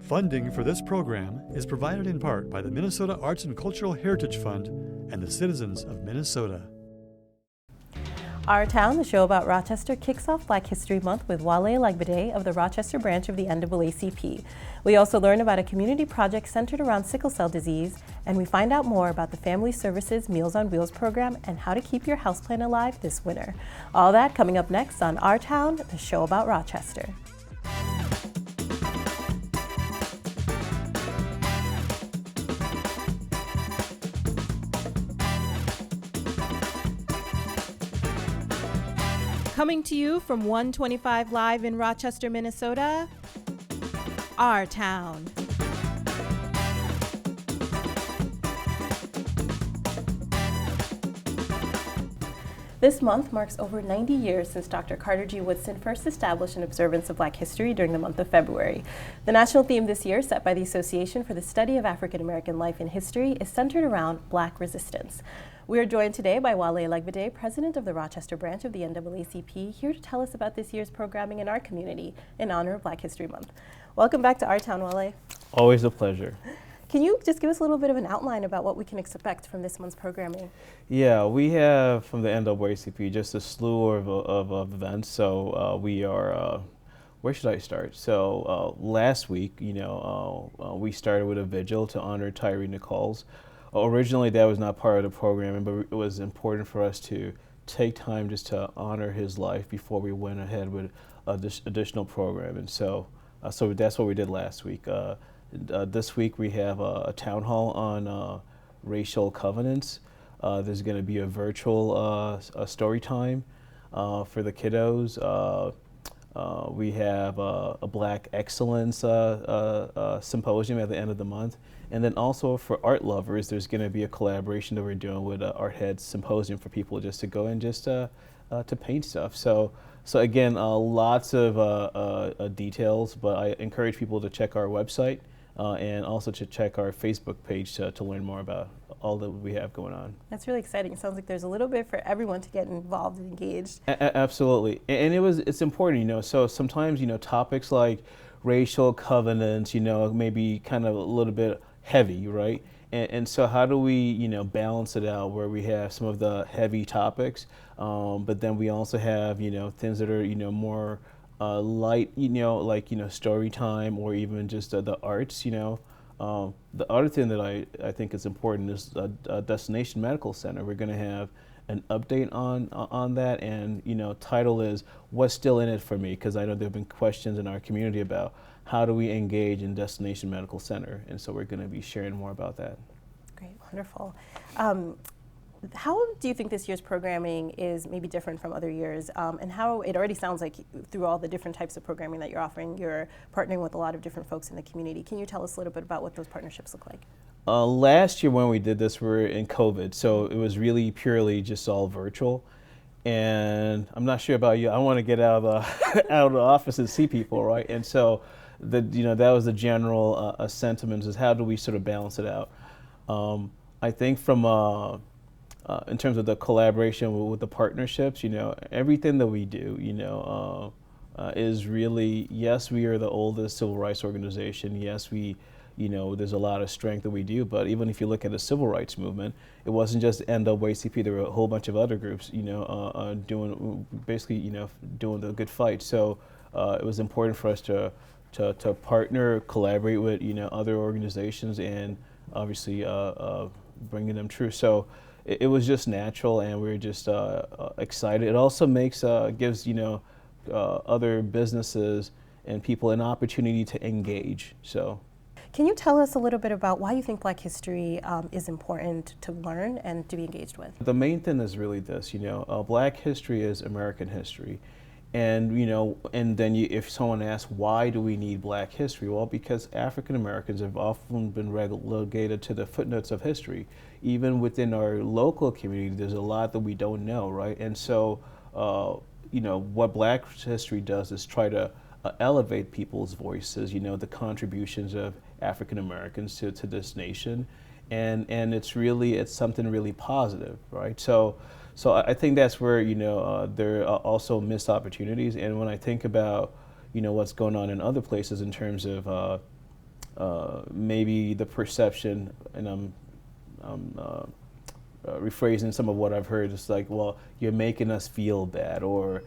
Funding for this program is provided in part by the Minnesota Arts and Cultural Heritage Fund and the citizens of Minnesota. Our Town, the show about Rochester, kicks off Black History Month with Wale Elegbede of the Rochester Branch of the NAACP. We also learn about a community project centered around sickle cell disease, and we find out more about the Family Services Meals on Wheels program and how to keep your houseplant alive this winter. All that coming up next on Our Town, the show about Rochester. Coming to you from 125 Live in Rochester, Minnesota, Our Town. This month marks over 90 years since Dr. Carter G. Woodson first established an observance of Black history during the month of February. The national theme this year, set by the Association for the Study of African American Life and History, is centered around Black resistance. We are joined today by Wale Elegbede, president of the Rochester branch of the NAACP, here to tell us about this year's programming in our community in honor of Black History Month. Welcome back to Our Town, Wale. Always a pleasure. Can you just give us a little bit of an outline about what we can expect from this month's programming? Yeah, we have from the NAACP just a slew of events. So we are, where should I start? So last week, we started with a vigil to honor Tyree Nichols. Originally, that was not part of the programming, but it was important for us to take time just to honor his life before we went ahead with this additional program. And so that's what we did last week. This week we have a town hall on racial covenants. There's going to be a virtual story time for the kiddos. We have a Black Excellence symposium at the end of the month. And then also for art lovers, there's going to be a collaboration that we're doing with Art Head Symposium for people just to go and just to paint stuff. So again, lots of details, but I encourage people to check our website and also to check our Facebook page to learn more about all that we have going on. That's really exciting. It sounds like there's a little bit for everyone to get involved and engaged. Absolutely, and it's important, so sometimes, topics like racial covenants, maybe kind of a little bit heavy, right? And so how do we, balance it out where we have some of the heavy topics, but then we also have, things that are, more light, like, story time or even just the arts, The other thing that I think is important is a Destination Medical Center. We're going to have an update on that, and title is "What's Still in It for Me?" Because I know there have been questions in our community about how do we engage in Destination Medical Center, and so we're going to be sharing more about that. Great, wonderful. How do you think this year's programming is maybe different from other years, and how it already sounds like through all the different types of programming that you're offering, you're partnering with a lot of different folks in the community. Can you tell us a little bit about what those partnerships look like? Last year when we did this, we were in COVID, so it was really purely just all virtual. And I'm not sure about you, I want to get out of the office and see people, right? And so that was the general sentiment, is how do we sort of balance it out? I think from in terms of the collaboration with the partnerships, everything that we do, is really, yes, we are the oldest civil rights organization. Yes, there's a lot of strength that we do, but even if you look at the civil rights movement, it wasn't just NAACP. There were a whole bunch of other groups, doing the good fight. So it was important for us to partner, collaborate with other organizations, and obviously bringing them through. So it was just natural, and we were just excited. It also gives other businesses and people an opportunity to engage. So. Can you tell us a little bit about why you think Black history is important to learn and to be engaged with? The main thing is really this, Black history is American history. And, and then if someone asks, why do we need Black history? Well, because African Americans have often been relegated to the footnotes of history. Even within our local community, there's a lot that we don't know, right? And so, what Black history does is try to elevate people's voices, the contributions of African Americans to this nation, and it's something really positive, right? So I think that's where there are also missed opportunities. And when I think about what's going on in other places in terms of maybe the perception, and I'm rephrasing some of what I've heard. It's like, well, you're making us feel bad, or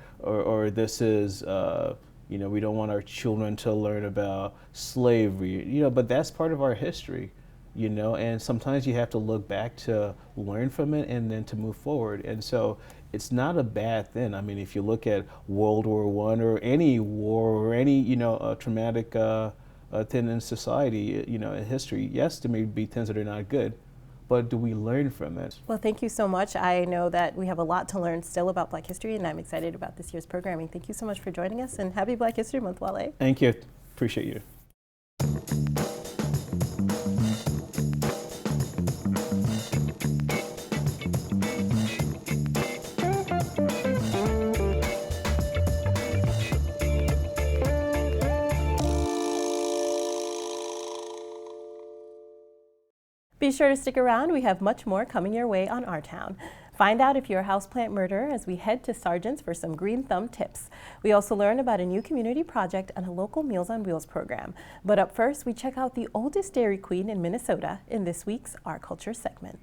this is, we don't want our children to learn about slavery, but that's part of our history, and sometimes you have to look back to learn from it and then to move forward. And so it's not a bad thing. I mean, if you look at World War I or any war or any, traumatic thing in society, in history, yes, there may be things that are not good, but do we learn from it? Well, thank you so much. I know that we have a lot to learn still about Black history, and I'm excited about this year's programming. Thank you so much for joining us, and happy Black History Month, Wale. Thank you. Appreciate you. Be sure to stick around. We have much more coming your way on Our Town. Find out if you're a houseplant murderer as we head to Sargent's for some green thumb tips. We also learn about a new community project and a local Meals on Wheels program. But up first, we check out the oldest Dairy Queen in Minnesota in this week's Our Culture segment.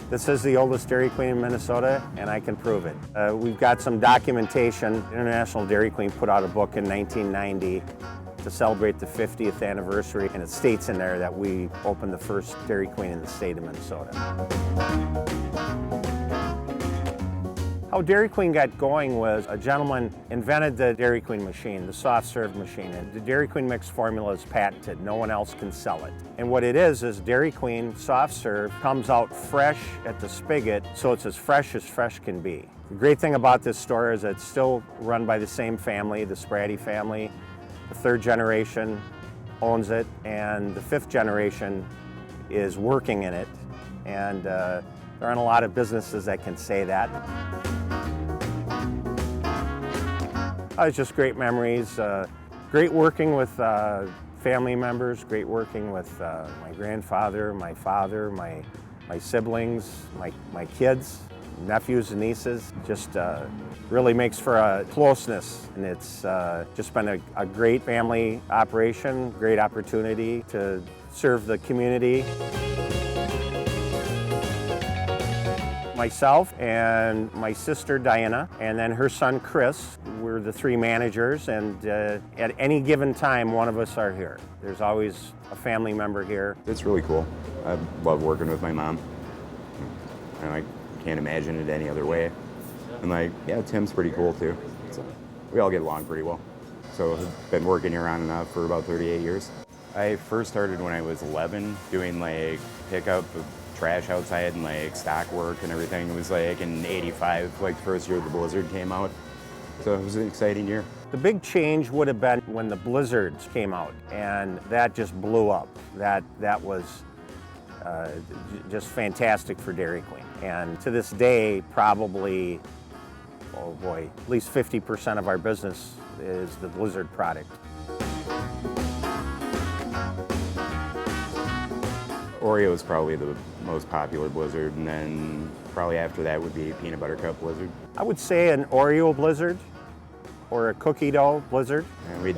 This is the oldest Dairy Queen in Minnesota, and I can prove it. We've got some documentation. International Dairy Queen put out a book in 1990 to celebrate the 50th anniversary, and it states in there that we opened the first Dairy Queen in the state of Minnesota. How Dairy Queen got going was a gentleman invented the Dairy Queen machine, the soft serve machine. And the Dairy Queen mix formula is patented. No one else can sell it. And what it is Dairy Queen soft serve comes out fresh at the spigot, so it's as fresh can be. The great thing about this store is it's still run by the same family, the Spratty family. The third generation owns it, and the fifth generation is working in it. And there aren't a lot of businesses that can say that. It's just great memories, great working with family members, great working with my grandfather, my father, my siblings, my kids, nephews and nieces. Just really makes for a closeness, and it's just been a great family operation, great opportunity to serve the community. Myself and my sister Diana, and then her son Chris, we're the three managers, and at any given time one of us are here. There's always a family member here. It's really cool. I love working with my mom, and I can't imagine it any other way. And Tim's pretty cool too. So we all get along pretty well. So I've been working here on and off for about 38 years. I first started when I was 11 doing pickup of trash outside and stock work and everything. It was in '85, first year the blizzard came out. So it was an exciting year. The big change would have been when the blizzards came out, and that just blew up. That was just fantastic for Dairy Queen. And to this day, probably, at least 50% of our business is the blizzard product. Oreo is probably the most popular blizzard, and then probably after that would be peanut butter cup blizzard. I would say an Oreo blizzard or a cookie dough blizzard. And we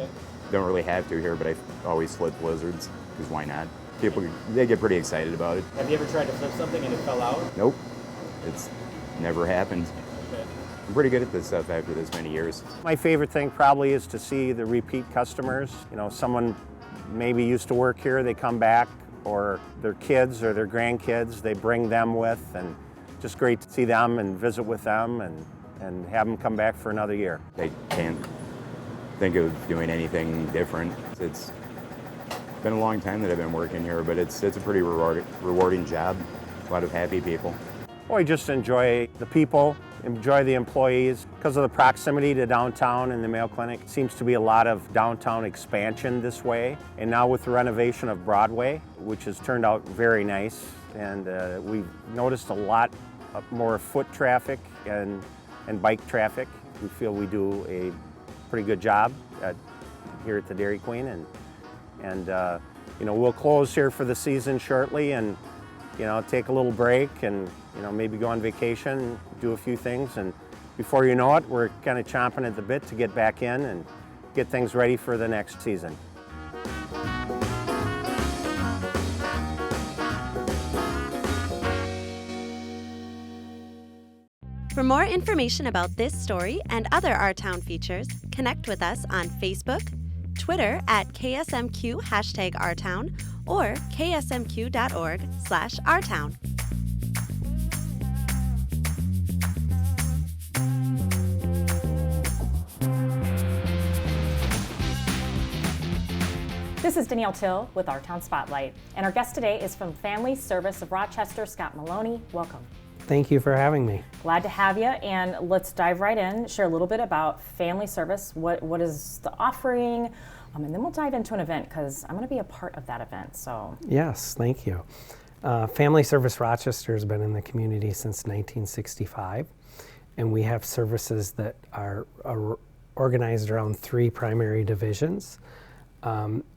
don't really have to here, but I always flip blizzards, because why not? People, they get pretty excited about it. Have you ever tried to flip something and it fell out? Nope, it's never happened. Okay. I'm pretty good at this stuff after this many years. My favorite thing probably is to see the repeat customers. Someone maybe used to work here, they come back, or their kids or their grandkids, they bring them with, and just great to see them and visit with them and have them come back for another year. I can't think of doing anything different. It's been a long time that I've been working here, but it's a pretty rewarding job. A lot of happy people. I just enjoy the people, enjoy the employees. Because of the proximity to downtown and the Mayo Clinic, it seems to be a lot of downtown expansion this way. And now with the renovation of Broadway, which has turned out very nice, and we've noticed a lot more foot traffic and bike traffic. We feel we do a pretty good job here at the Dairy Queen, and we'll close here for the season shortly and, take a little break and, maybe go on vacation, do a few things. And before you know it, we're kind of chomping at the bit to get back in and get things ready for the next season. For more information about this story and other Our Town features, connect with us on Facebook, Twitter at KSMQ #OurTown, or ksmq.org/OurTown. This is Danielle Teal with Our Town Spotlight, and our guest today is from Family Service of Rochester, Scott Maloney. Welcome. Thank you for having me. Glad to have you, and let's dive right in, share a little bit about Family Service, what is the offering, and then we'll dive into an event because I'm going to be a part of that event. So yes, thank you. Family Service Rochester has been in the community since 1965, and we have services that are organized around 3 primary divisions.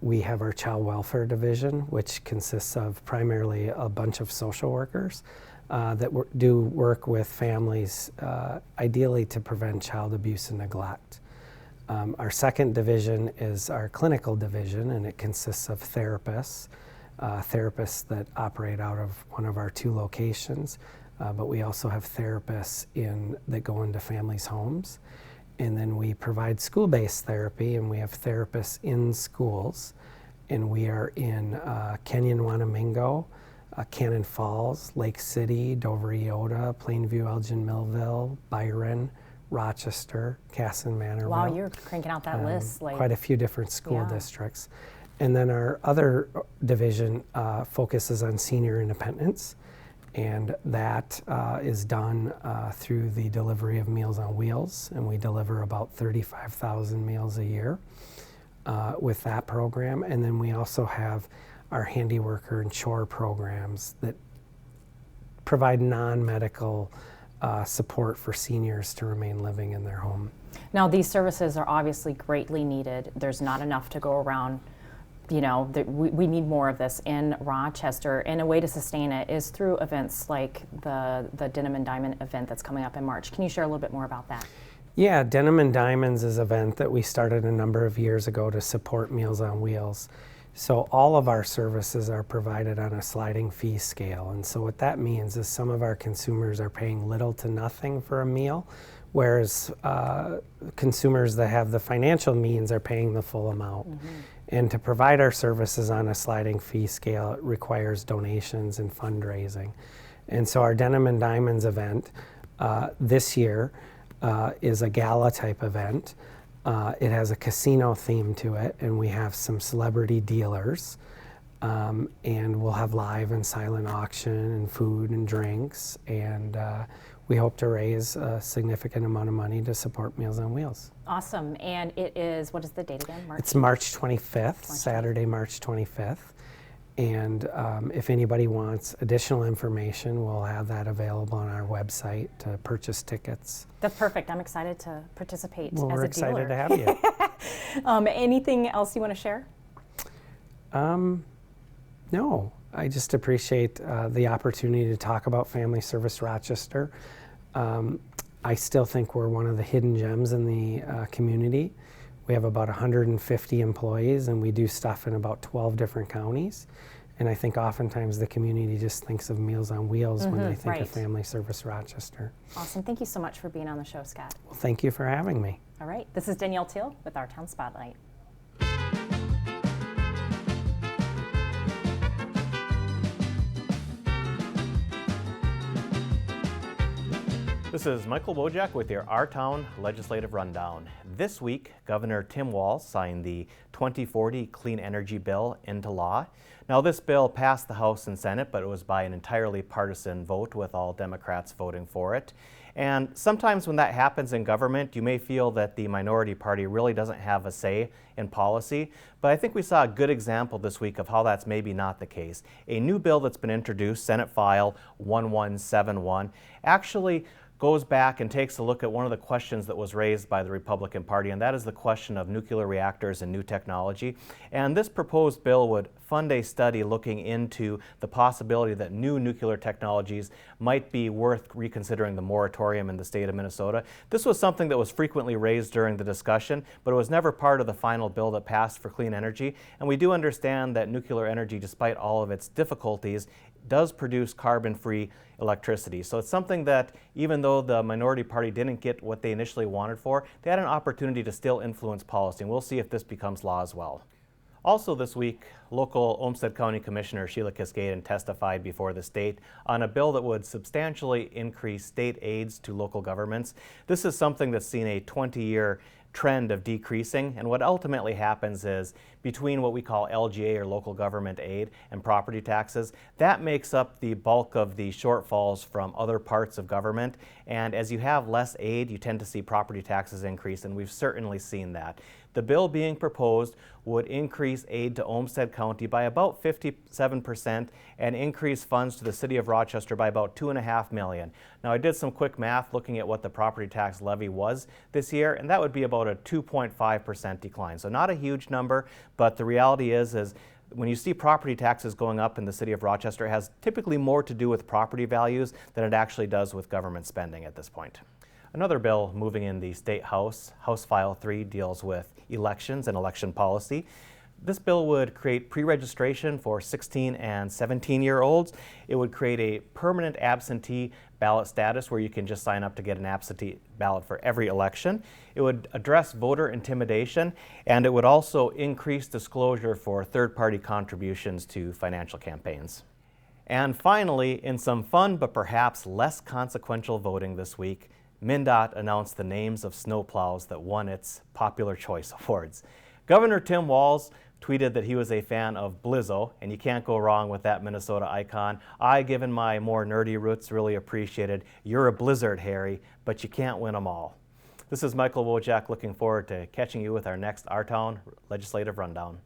We have our Child Welfare Division, which consists of primarily a bunch of social workers that do work with families, ideally to prevent child abuse and neglect. Our second division is our Clinical Division, and it consists of therapists that operate out of one of our 2 locations, but we also have therapists that go into families' homes. And then we provide school-based therapy, and we have therapists in schools. And we are in Kenyon, Wanamingo, Cannon Falls, Lake City, Dover, Eota, Plainview, Elgin, Millville, Byron, Rochester, Casson, Manorville. wow, you're cranking out that list. Quite a few different school districts. And then our other division focuses on senior independence. And that is done through the delivery of Meals on Wheels, and we deliver about 35,000 meals a year with that program. And then we also have our handiworker and chore programs that provide non-medical support for seniors to remain living in their home. Now, these services are obviously greatly needed. There's not enough to go around. We need more of this in Rochester, and a way to sustain it is through events like the Denim and Diamond event that's coming up in March. Can you share a little bit more about that? Yeah, Denim and Diamonds is an event that we started a number of years ago to support Meals on Wheels. So all of our services are provided on a sliding fee scale, and so what that means is some of our consumers are paying little to nothing for a meal, whereas consumers that have the financial means are paying the full amount. Mm-hmm. And to provide our services on a sliding fee scale, it requires donations and fundraising. And so our Denim and Diamonds event this year is a gala type event. It has a casino theme to it, and we have some celebrity dealers. And we'll have live and silent auction and food and drinks. And we hope to raise a significant amount of money to support Meals on Wheels. Awesome. And it is, what is the date again? It's March 25th, Saturday, March 25th. And if anybody wants additional information, we'll have that available on our website to purchase tickets. That's perfect. I'm excited to participate well, as we're a dealer. excited to have you. Anything else you want to share? No, I just appreciate the opportunity to talk about Family Service Rochester. I still think we're one of the hidden gems in the community. We have about 150 employees, and we do stuff in about 12 different counties. And I think oftentimes the community just thinks of Meals on Wheels when they think of Family Service Rochester. Awesome. Thank you so much for being on the show, Scott. Well, thank you for having me. All right. This is Danielle Teal with Our Town Spotlight. This is Michael Wojcik with your Our Town Legislative Rundown. This week, Governor Tim Walz signed the 2040 Clean Energy Bill into law. Now, this bill passed the House and Senate, but it was by an entirely partisan vote with all Democrats voting for it. And sometimes when that happens in government, you may feel that the minority party really doesn't have a say in policy, but I think we saw a good example this week of how that's maybe not the case. A new bill that's been introduced, Senate File 1171, actually goes back and takes a look at one of the questions that was raised by the Republican Party, and that is the question of nuclear reactors and new technology. And this proposed bill would fund a study looking into the possibility that new nuclear technologies might be worth reconsidering the moratorium in the state of Minnesota. This was something that was frequently raised during the discussion, but it was never part of the final bill that passed for clean energy. And we do understand that nuclear energy, despite all of its difficulties, does produce carbon-free electricity. So it's something that, even though the minority party didn't get what they initially wanted for, they had an opportunity to still influence policy, and we'll see if this becomes law as well. Also this week, local Olmsted County Commissioner Sheila Cascaden testified before the state on a bill that would substantially increase state aids to local governments. This is something that's seen a 20-year trend of decreasing, and what ultimately happens is between what we call LGA or local government aid and property taxes, that makes up the bulk of the shortfalls from other parts of government, and as you have less aid, you tend to see property taxes increase, and we've certainly seen that. The bill being proposed would increase aid to Olmsted County by about 57% and increase funds to the city of Rochester by about $2.5 million. Now, I did some quick math looking at what the property tax levy was this year, and that would be about a 2.5% decline. So not a huge number, but the reality is when you see property taxes going up in the city of Rochester, it has typically more to do with property values than it actually does with government spending at this point. Another bill moving in the State House, House File 3, deals with elections and election policy. This bill would create pre-registration for 16 and 17-year-olds. It would create a permanent absentee ballot status where you can just sign up to get an absentee ballot for every election. It would address voter intimidation, and it would also increase disclosure for third-party contributions to financial campaigns. And finally, in some fun but perhaps less consequential voting this week, MnDOT announced the names of snowplows that won its Popular Choice Awards. Governor Tim Walz tweeted that he was a fan of Blizzo, and you can't go wrong with that Minnesota icon. I, given my more nerdy roots, really appreciated "You're a Blizzard, Harry, but you can't win them all." This is Michael Wojcik, looking forward to catching you with our next Our Town Legislative Rundown.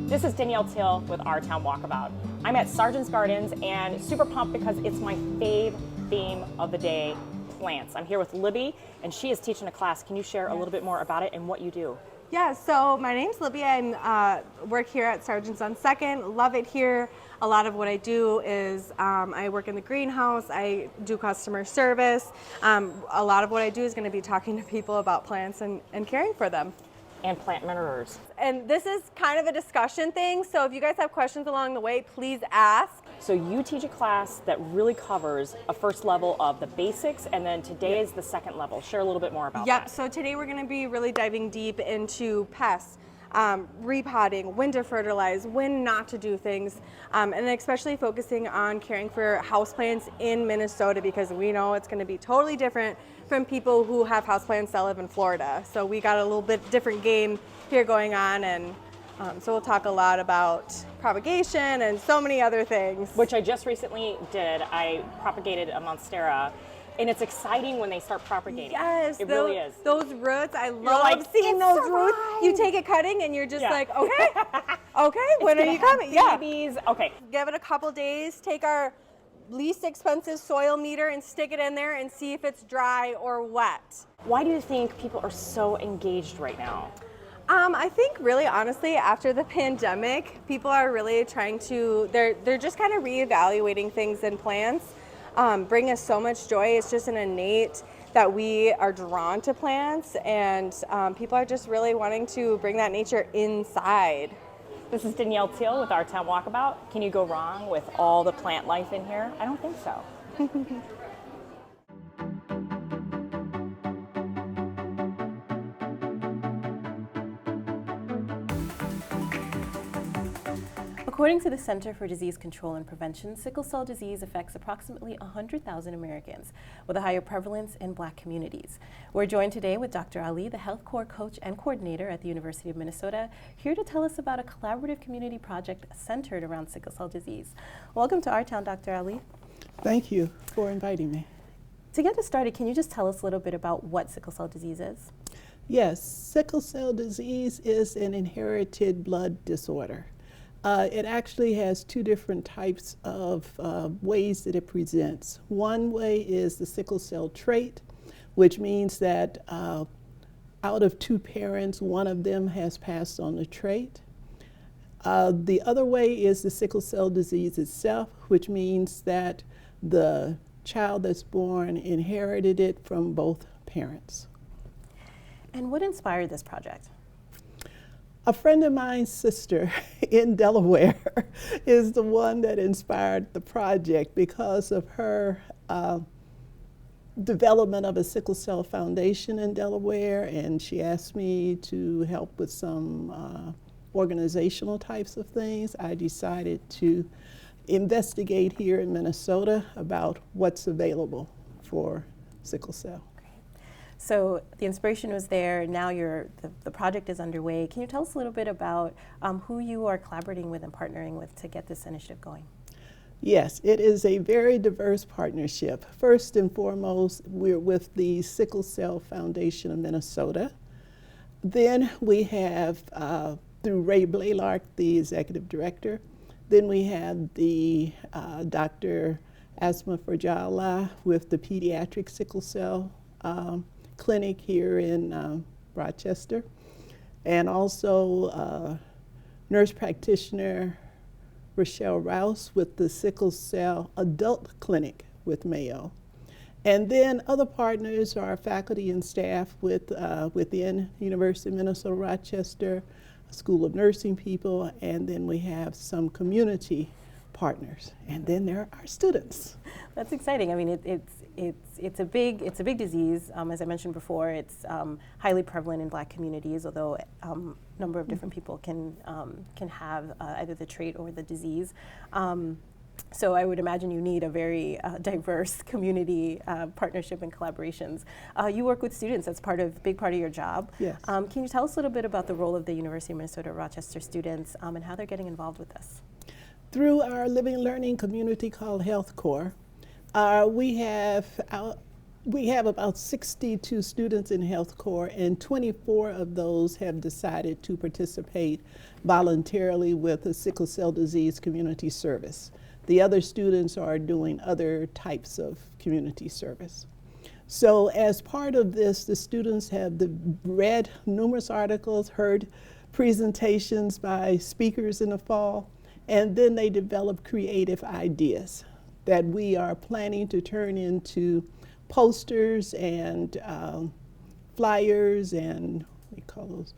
This is Danielle Teal with Our Town Walkabout. I'm at Sargent's Gardens and super pumped because it's my fave theme of the day, plants. I'm here with Libby and she is teaching a class. Can you share a little bit more about it and what you do? Yeah, so my name's Libby. I work here at Sargent's on 2nd. Love it here. A lot of what I do is I work in the greenhouse. I do customer service. A lot of what I do is going to be talking to people about plants and caring for them. And plant murderers. And this is kind of a discussion thing, so if you guys have questions along the way, please ask. So you teach a class that really covers a first level of the basics, and then today is the second level. Share a little bit more about that. Yep, so today we're going to be really diving deep into pests, repotting, when to fertilize, when not to do things, and especially focusing on caring for houseplants in Minnesota, because we know it's going to be totally different from people who have houseplants that live in Florida. So we got a little bit different game here going on, and so we'll talk a lot about propagation and so many other things. Which I just recently did. I propagated a monstera, and it's exciting when they start propagating. Yes, it really is. Those roots, I love seeing those roots. You take it cutting and you're just like, okay, okay, when are you coming? Babies. Yeah. Okay. Give it a couple days, take our least expensive soil meter and stick it in there and see if it's dry or wet. Why do you think people are so engaged right now? I think really honestly after the pandemic, people are really trying to, they're just kind of reevaluating things in plants. Bring us so much joy. It's just an innate that we are drawn to plants, and people are just really wanting to bring that nature inside. This is Danielle Teal with Our Town Walkabout. Can you go wrong with all the plant life in here? I don't think so. According to the Center for Disease Control and Prevention, sickle cell disease affects approximately 100,000 Americans, with a higher prevalence in Black communities. We're joined today with Dr. Ali, the Health Corps coach and coordinator at the University of Minnesota, here to tell us about a collaborative community project centered around sickle cell disease. Welcome to Our Town, Dr. Ali. Thank you for inviting me. To get us started, can you just tell us a little bit about what sickle cell disease is? Yes, sickle cell disease is an inherited blood disorder. It actually has two different types of ways that it presents. One way is the sickle cell trait, which means that out of two parents, one of them has passed on the trait. The other way is the sickle cell disease itself, which means that the child that's born inherited it from both parents. And what inspired this project? A friend of mine's sister in Delaware is the one that inspired the project because of her development of a sickle cell foundation in Delaware, and she asked me to help with some organizational types of things. I decided to investigate here in Minnesota about what's available for sickle cell. So the inspiration was there, now the project is underway. Can you tell us a little bit about who you are collaborating with and partnering with to get this initiative going? Yes, it is a very diverse partnership. First and foremost, we're with the Sickle Cell Foundation of Minnesota. Then we have, through Ray Blaylark, the executive director, then we have the Dr. Asma Fowziyyah with the pediatric sickle cell clinic here in Rochester, and also nurse practitioner Rochelle Rouse with the sickle cell adult clinic with Mayo. And then other partners are faculty and staff within University of Minnesota Rochester, School of Nursing people, and then we have some community partners, and then there are our students. That's exciting. I mean, it's a big disease. As I mentioned before, it's highly prevalent in Black communities, although a number of different people can have either the trait or the disease. So I would imagine you need a very diverse community partnership and collaborations. You work with students. That's big part of your job. Yes. Can you tell us a little bit about the role of the University of Minnesota Rochester students and how they're getting involved with this? Through our living and learning community called Health Corps, we have about 62 students in Health Corps, and 24 of those have decided to participate voluntarily with a sickle cell disease community service. The other students are doing other types of community service. So as part of this, the students have read numerous articles, heard presentations by speakers in the fall, and then they develop creative ideas that we are planning to turn into posters and flyers and we call those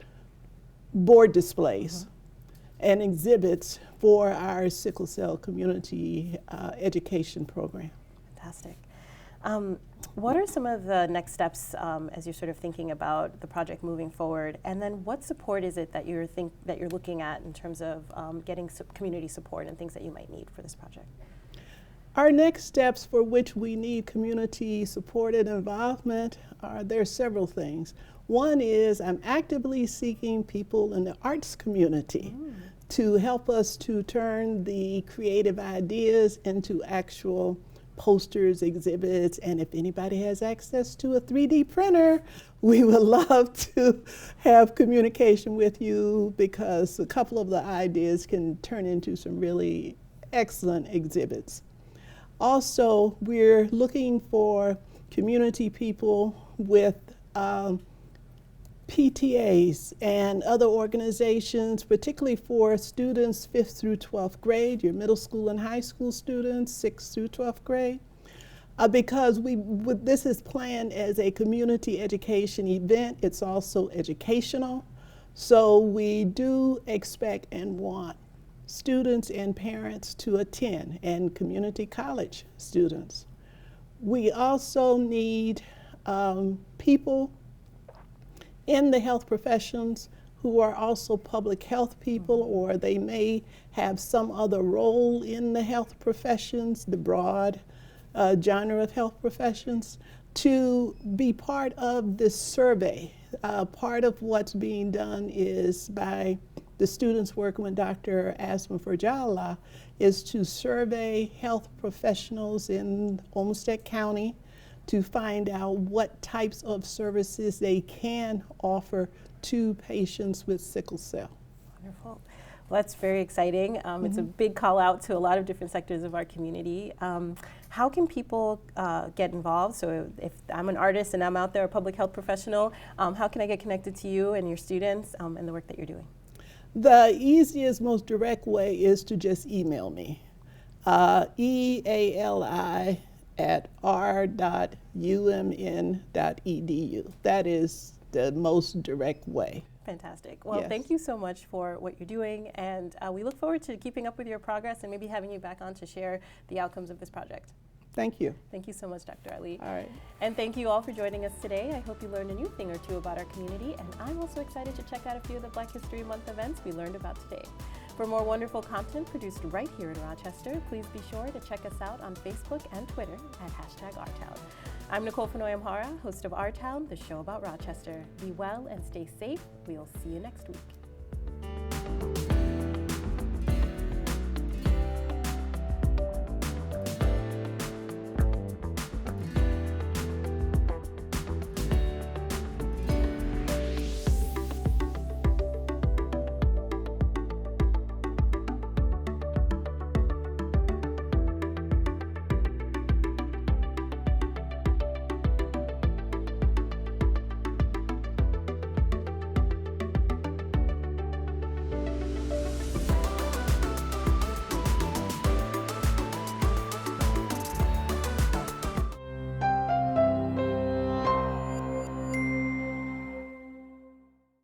board displays and exhibits for our sickle cell community education program. Fantastic. What are some of the next steps as you're sort of thinking about the project moving forward? And then what support is it that you're looking at in terms of getting community support and things that you might need for this project? Our next steps for which we need community support and involvement there are several things. One is I'm actively seeking people in the arts community to help us to turn the creative ideas into actual posters, exhibits, and if anybody has access to a 3D printer, we would love to have communication with you because a couple of the ideas can turn into some really excellent exhibits. Also, we're looking for community people with PTAs and other organizations, particularly for students 5th through 12th grade, your middle school and high school students, 6th through 12th grade, because this is planned as a community education event. It's also educational. So we do expect and want students and parents to attend, and community college students. We also need people in the health professions who are also public health people, or they may have some other role in the health professions, the broad genre of health professions, to be part of this survey. Part of what's being done is by the students working with Dr. Asma Fowziyyah is to survey health professionals in Olmsted County to find out what types of services they can offer to patients with sickle cell. Wonderful. Well, that's very exciting. It's a big call out to a lot of different sectors of our community. How can people get involved? So if I'm an artist and I'm out there, a public health professional, how can I get connected to you and your students and the work that you're doing? The easiest, most direct way is to just email me, eali@r.umn.edu. That is the most direct way. Fantastic. Well, Yes. thank you so much for what you're doing, and we look forward to keeping up with your progress and maybe having you back on to share the outcomes of this project. Thank you. Thank you so much, Dr. Ali. All right. And thank you all for joining us today. I hope you learned a new thing or two about our community, and I'm also excited to check out a few of the Black History Month events we learned about today. For more wonderful content produced right here in Rochester, please be sure to check us out on Facebook and Twitter at #OurTown. I'm Nicole Fenoy-Amhara, host of Our Town, the show about Rochester. Be well and stay safe. We'll see you next week.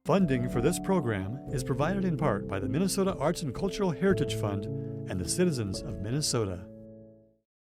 Funding for this program is provided in part by the Minnesota Arts and Cultural Heritage Fund and the citizens of Minnesota.